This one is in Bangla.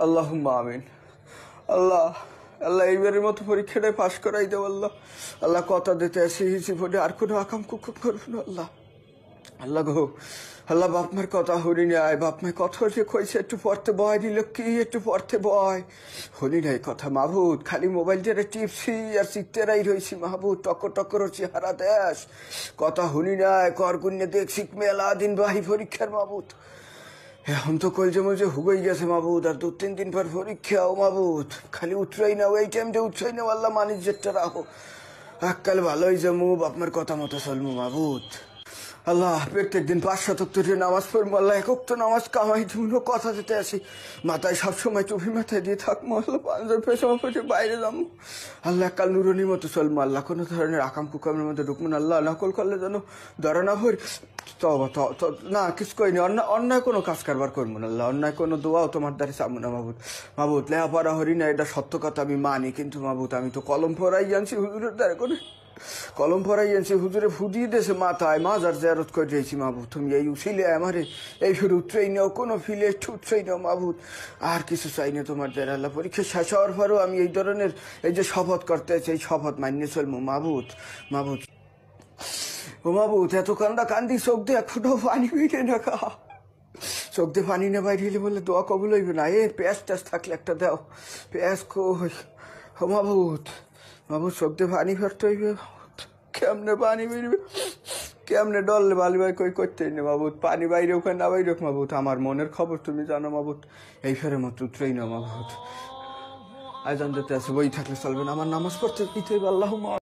আল্লাহুম্মা আমিন। আল্লাহ আল্লাহ এইবারের মতো পরীক্ষাটাই পাশ করাই দেব আল্লাহ। আল্লাহ কথা দিতে আসি জীবনে আর কোনো আকাম কুকুম করবো না আল্লাহ। আল্লাহ গো আল্লাহ বাপ মার কথা হরি নাই, বাপ মায়ের কথা যে কইছে একটু পড়তে বয় দিল কি একটু পড়তে বয় হরি নাই কথা মাহবুদ। খালি মোবাইল দিয়ে টিপসি আর শিখতেরাই রয়েছি মাহবুদ। টক্কর চেহারা দেশ কথা হরি নাই কর গুন্যে দেখছি মেলা দিন বাহি পরীক্ষার মাহবুদ। এখন তো কলজে মলজে হুগই গেছে মাহবুদ, আর 2-3 দিন পর পরীক্ষা। ও মাহবুদ খালি উঠরাই না এই টাইমটা উঠরাই না আল্লাহ মানিস যেটা রাখো এককাল ভালোই যাবো আপনার কথা মতো চলবো মাহবুদ। আল্লাহ প্রত্যেক দিন 5 শতক নামাজ পড়বো আল্লাহ, একক তো নামাজ কামাই তুমি কথা দিতে আসি মাথায় সবসময় টুপি মাথায় দিয়ে থাকবো আল্লাহ। পাঁচজন পেছনে পেছনে বাইরে যাবো আল্লাহ, এককাল নুরনির মতো চলবো আল্লাহ। কোনো ধরনের আকাম কুকামের মধ্যে ঢুকবো না আল্লাহ। নকল করলে যেন ধরা না ভরি না কিছু করিনি, অন্যায় কোনো কাজ কারবার করবো না আল্লাহ। অন্যায় কোনো দোয়াও তোমার দ্বারে চাবো না মাহবুদ। মাহবুদ লেহাপড়া হরি না এটা সত্য কথা আমি মানি, কিন্তু মাহবুদ আমি তো কলম পড়াই জানছি হুজুরের দ্বারা করে কলম পড়াই আনছি হুজুরে ফুটিয়ে দিয়েছে মাথায় মাজার জেরত করে দিয়েছি মাহবুদ। তুমি এই উঠিলে আমারে এই ফিরে উঠছেই নাও, কোনো ফিলে একটু উঠছেই নাও মাহবুদ। আর কিছু চাই না তোমার দ্বারা আল্লাহ। পরীক্ষা শেষ হওয়ার পরেও আমি এই ধরনের এই যে শপথ করতে আছি এই শপথ মানিয়ে চলবো মাহবুদ। মাহবুদ ও মাহবুদ এত কান্দি চোখ দিয়ে এক ফুটাও পানি বেরিয়ে না খা, চোখ দিয়ে পানি না বাইরে হইলে বলে দোয়া কবুল হইবে না। পেঁয়াজ টেস থাকলে একটা দাও, পেঁয়াজ কই ও মাহবুদ। মাহবুদ চোখ দিয়ে পানি ফেরতে হইবে, কেমনে পানি বেরবে কেমনে ডললে বালি ভাই কই করতেই না মাহবুদ। পানি বাইরে ওখানে না বাইরে মাহবুদ, আমার মনের খবর তুমি জানো মাহবুদ। এই ফেরে মতো উতরেই না মাহবুদ। আয়োজন যেতে আছে বই থাকলে চলবে না, আমার নামাজ পড়তে দিতে হইবে। আল্লাহুম্মা